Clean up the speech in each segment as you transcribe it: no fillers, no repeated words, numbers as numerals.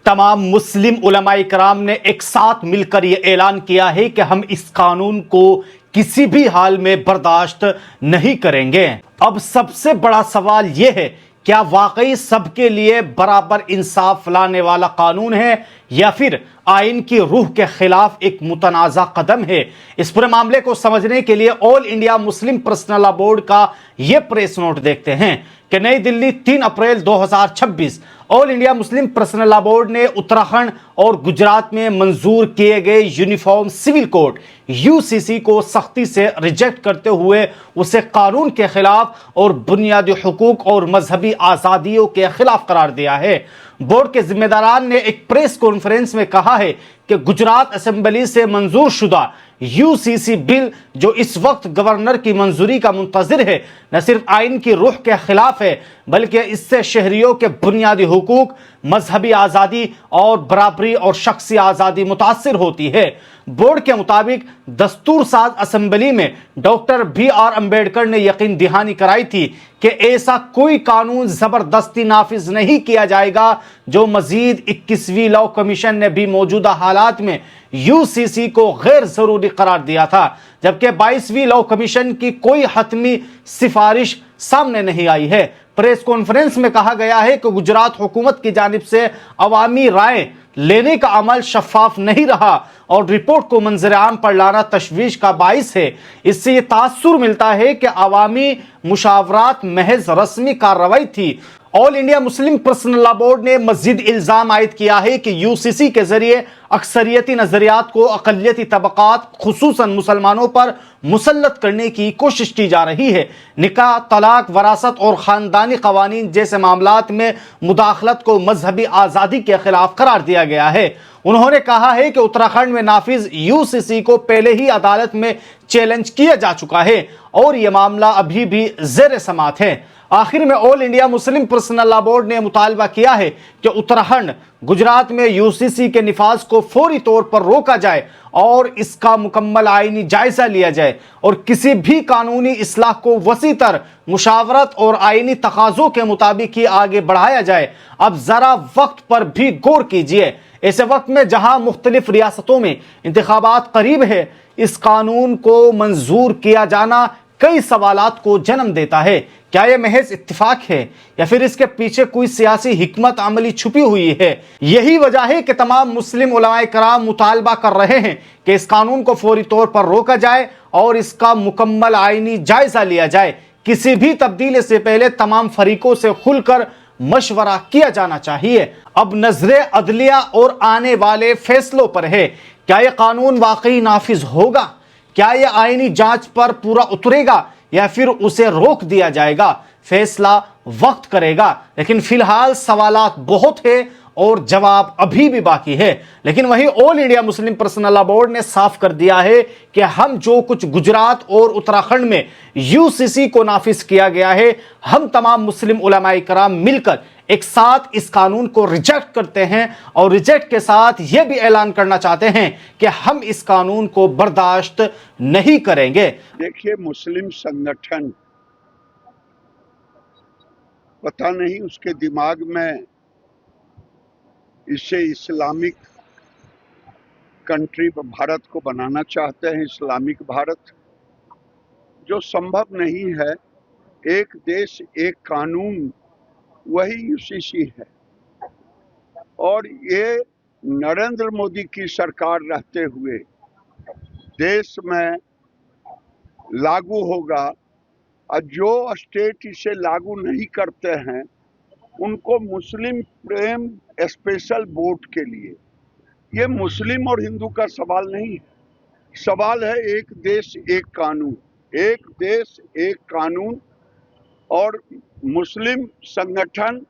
तमाम मुस्लिम उलमाए कराम ने एक साथ मिलकर यह ऐलान किया है कि हम इस कानून को किसी भी हाल में बर्दाश्त नहीं करेंगे। अब सबसे बड़ा सवाल यह है, क्या वाकई सबके लिए बराबर इंसाफ लाने वाला कानून है या फिर आइन की रूह के खिलाफ एक मुतनाज़ा कदम है? इस पूरे मामले को समझने के लिए all India Muslim personal law board का यह प्रेस नोट देखते हैं कि नई दिल्ली 3 अप्रैल 2026 all India Muslim personal law board ने उत्तराखंड और गुजरात में मंजूर किए गए यूनिफॉर्म सिविल कोड यूसीसी को सख्ती से रिजेक्ट करते हुए उसे कानून के खिलाफ और बुनियादी हुकूक और मजहबी आज़ादियों के खिलाफ करार दिया है। बोर्ड के जिम्मेदारान ने एक प्रेस कॉन्फ्रेंस में कहा है कि गुजरात असेंबली से मंजूर शुदा यूसीसी बिल जो इस वक्त गवर्नर की मंजूरी का मुंतजिर है, न सिर्फ आइन की रूह के खिलाफ है बल्कि इससे शहरियों के बुनियादी हुकूक, मजहबी आज़ादी और बराबरी और शख्सी आज़ादी मुतासिर होती है। बोर्ड के मुताबिक दस्तूर साज असेंबली में डॉक्टर BR अम्बेडकर ने यकीन दहानी कराई थी कि ऐसा कोई कानून जबरदस्ती नाफिज नहीं किया जाएगा जो मजीद 21वीं लॉ कमीशन ने भी मौजूदा हालात में यूसीसी को गैर जरूरी करार दिया था, जबकि 22वीं लॉ कमीशन की कोई हतमी सिफारिश सामने नहीं आई है। प्रेस कॉन्फ्रेंस में कहा गया है कि गुजरात हुकूमत की जानिब से अवामी राय लेने का अमल शफाफ नहीं रहा और रिपोर्ट को मंजर आम पर लाना तशवीश का बाइस है। इससे यह तासुर मिलता है कि अवामी मुशावरात महज रस्मी कार्रवाई थी। All India Muslim personal law board ने मजीद इल्जाम आयद किया है कि यूसीसी के जरिए अक्सरियती नजरियात को अकलियती तबकात खुसूसन मुसलमानों पर मुसल्लत करने की कोशिश की जा रही है। निकाह, तलाक, वरासत और खानदानी कवानीन जैसे मामलात में मुदाखलत को मजहबी आज़ादी के खिलाफ करार दिया गया है। उन्होंने कहा है कि उत्तराखंड में नाफिज यूसीसी को पहले ही अदालत में चैलेंज किया जा चुका है और यह मामला अभी भी ज़ेर समाअत है। आखिर में all India Muslim personal law board ने मुतालबा किया है कि उत्तराखंड, गुजरात में यूसीसी के निफाज को फौरी तौर पर रोका जाए और इसका मुकम्मल आईनी जायजा लिया जाए और किसी भी कानूनी इस्लाह को वसीतर मुशावरत और आईनी तकाज़ों के मुताबिक ही आगे बढ़ाया जाए। अब जरा वक्त पर भी गौर कीजिए। ऐसे वक्त में जहां मुख्तलिफ रियासतों में इंतखाबात करीब है, इस कानून को मंजूर किया जाना कई सवालात को जन्म देता है। क्या यह महज इत्तिफाक है या फिर इसके पीछे कोई सियासी हिकमत अमली छुपी हुई है? यही वजह है कि तमाम मुस्लिम उलमाए कराम मुतालबा कर रहे हैं कि इस कानून को फौरी तौर पर रोका जाए और इसका मुकम्मल आईनी जायजा लिया जाए। किसी भी तब्दीली से पहले तमाम फरीकों से खुलकर मशवरा किया जाना चाहिए। अब नजरे अदलिया और आने वाले फैसलों पर है। क्या यह कानून वाकई नाफिज होगा? क्या यह आईनी जांच पर पूरा उतरेगा या फिर उसे रोक दिया जाएगा? फैसला वक्त करेगा, लेकिन फिलहाल सवालात बहुत है और जवाब अभी भी बाकी है। लेकिन वहीं all India Muslim personal law board ने साफ कर दिया है कि हम जो कुछ गुजरात और उत्तराखंड में यूसीसी को नाफिज किया गया है, हम तमाम मुस्लिम उलमाए कराम मिलकर एक साथ इस कानून को रिजेक्ट करते हैं और रिजेक्ट के साथ यह भी ऐलान करना चाहते हैं कि हम इस कानून को बर्दाश्त नहीं करेंगे। देखिए, मुस्लिम संगठन, पता नहीं उसके दिमाग में इसे इस्लामिक कंट्री भारत को बनाना चाहते हैं, इस्लामिक भारत, जो संभव नहीं है। एक देश एक कानून, वही यूसीसी है और ये नरेंद्र मोदी की सरकार रहते हुए देश में लागू होगा और जो स्टेट इसे लागू नहीं करते हैं उनको मुस्लिम प्रेम स्पेशल बोर्ड के लिए, ये मुस्लिम और हिंदू का सवाल नहीं है, सवाल है एक देश एक कानून, एक देश एक कानून। और मुस्लिम संगठन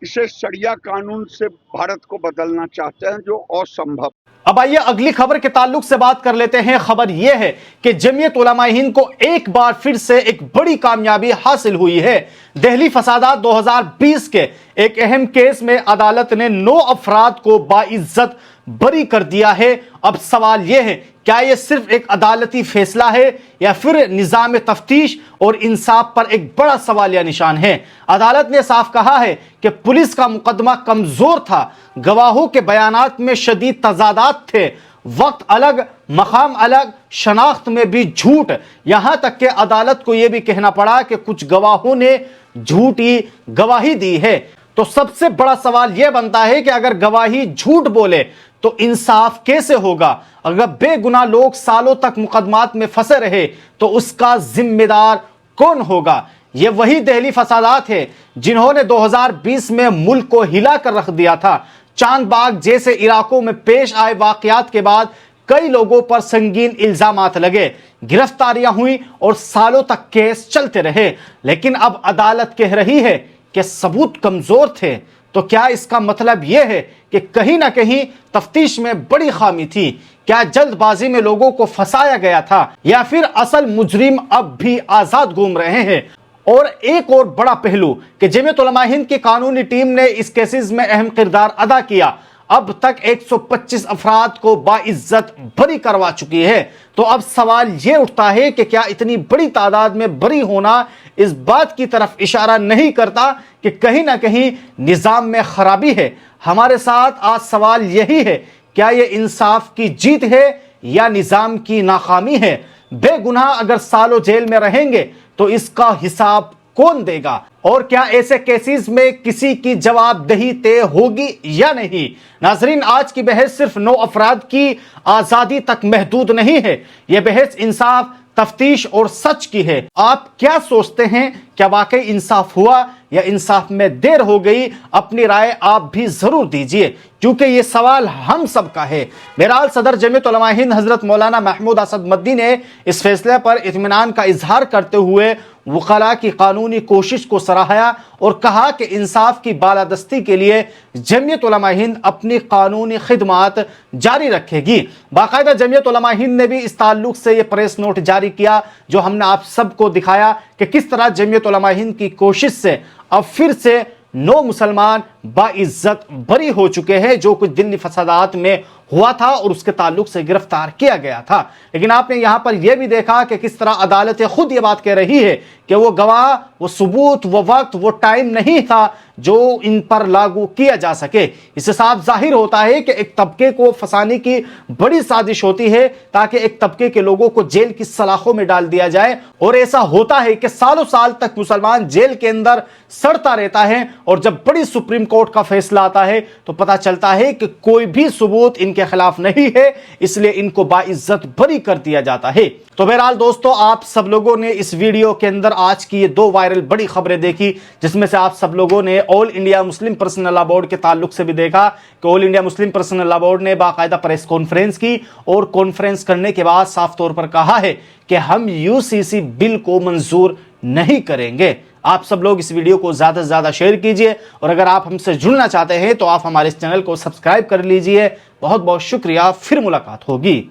इसे शरिया कानून से भारत को बदलना चाहते हैं, जो असंभव। अब आइए अगली खबर के ताल्लुक से बात कर लेते हैं। खबर यह है कि जमीयत उलमा हिंद को एक बार फिर से एक बड़ी कामयाबी हासिल हुई है। दिल्ली फसादात 2020 के एक अहम केस में अदालत ने 9 अफराद को बाइज्जत बरी कर दिया है। अब सवाल यह है, क्या यह सिर्फ एक अदालती फैसला है या फिर निजाम तफ्तीश और इंसाफ पर एक बड़ा सवालिया निशान है? अदालत ने साफ कहा है कि पुलिस का मुकदमा कमजोर था, गवाहों के बयानात में शदीद तजादात थे, वक्त अलग, मकाम अलग, शनाख्त में भी झूठ। यहां तक कि अदालत को यह भी कहना पड़ा कि कुछ गवाहों ने झूठी गवाही दी है। तो सबसे बड़ा सवाल यह बनता है कि अगर गवाही झूठ बोले तो इंसाफ कैसे होगा? अगर बेगुनाह लोग सालों तक मुकदमात में फंसे रहे तो उसका जिम्मेदार कौन होगा? ये वही दहली फसादात है जिन्होंने 2020 में मुल्क को हिला कर रख दिया था। चांद बाग जैसे इलाकों में पेश आए वाकयात के बाद कई लोगों पर संगीन इल्जामात लगे, गिरफ्तारियां हुई और सालों तक केस चलते रहे। लेकिन अब अदालत कह रही है कि सबूत कमजोर थे। तो क्या इसका मतलब यह है कि कहीं ना कहीं तफ्तीश में बड़ी खामी थी? क्या जल्दबाजी में लोगों को फंसाया गया था, या फिर असल मुजरिम अब भी आजाद घूम रहे हैं? और एक और बड़ा पहलू कि जमीयत उलमा हिंद की कानूनी टीम ने इस केसेस में अहम किरदार अदा किया। अब तक 125 अफराद को बाइज्जत बरी करवा चुकी है। तो अब सवाल यह उठता है कि क्या इतनी बड़ी तादाद में बरी होना इस बात की तरफ इशारा नहीं करता कि कहीं ना कहीं निजाम में खराबी है? हमारे साथ आज सवाल यही है, क्या यह इंसाफ की जीत है या निजाम की नाकामी है? बेगुनाह अगर सालों जेल में रहेंगे तो इसका हिसाब कौन देगा? और क्या ऐसे केसेस में किसी की जवाबदेही तय होगी या नहीं? नाजरीन, आज की बहस सिर्फ 9 अफराद की आजादी तक महदूद नहीं है। यह बहस इंसाफ, तफ्तीश और सच की है। आप क्या सोचते हैं? क्या वाकई इंसाफ हुआ या इंसाफ में देर हो गई? अपनी राय आप भी जरूर दीजिए, क्योंकि ये सवाल हम सब का है। बहरहाल सदर जमीयत उलमा हिंद हजरत मौलाना महमूद असद मद्दी ने इस फैसले पर इत्मीनान का इजहार करते हुए वकला की कानूनी कोशिश को सराहा और कहा कि इंसाफ की बालादस्ती के लिए जमीयत उलमा हिंद अपनी कानूनी खिदमात जारी रखेगी। बाकायदा जमीयत उलमा हिंद ने भी इस ताल्लुक से यह प्रेस नोट जारी किया, जो हमने आप सबको दिखाया कि किस तरह जमीयत उलमा हिंद की कोशिश से अब फिर से 9 मुसलमान बाइज्जत बरी हो चुके हैं, जो कुछ दिल्ली फसादात में हुआ था और उसके ताल्लुक से गिरफ्तार किया गया था। लेकिन आपने यहां पर यह भी देखा कि किस तरह अदालतें खुद ये बात कह रही है कि वो गवाह, वो सबूत, वो वक्त, वो टाइम नहीं था जो इन पर लागू किया जा सके। इससे साफ जाहिर होता है कि एक तबके को फंसाने की बड़ी साजिश होती है ताकि एक तबके के लोगों को जेल की सलाखों में डाल दिया जाए। और ऐसा होता है कि सालों साल तक मुसलमान जेल के अंदर सड़ता रहता है, और जब बड़ी सुप्रीम कोर्ट का फैसला आता है तो पता चलता है कि कोई भी सबूत इनके खिलाफ नहीं है, इसलिए इनको बाइज्जत बरी कर दिया जाता है। तो बहरहाल दोस्तों, आप सब लोगों ने इस वीडियो के अंदर आज की ये 2 वायरल बड़ी खबरें देखी, जिसमें से आप सब लोगों ने all India Muslim personal law board के ताल्लुक से भी देखा कि all India Muslim personal law board ने बाकायदा प्रेस कॉन्फ्रेंस की और कॉन्फ्रेंस करने के बाद साफ तौर पर कहा है कि हम यूसीसी बिल को मंजूर नहीं करेंगे। आप सब लोग इस वीडियो को ज्यादा से ज्यादा शेयर कीजिए, और अगर आप हमसे जुड़ना चाहते हैं तो आप हमारे इस चैनल को सब्सक्राइब कर लीजिए। बहुत बहुत शुक्रिया, फिर मुलाकात होगी।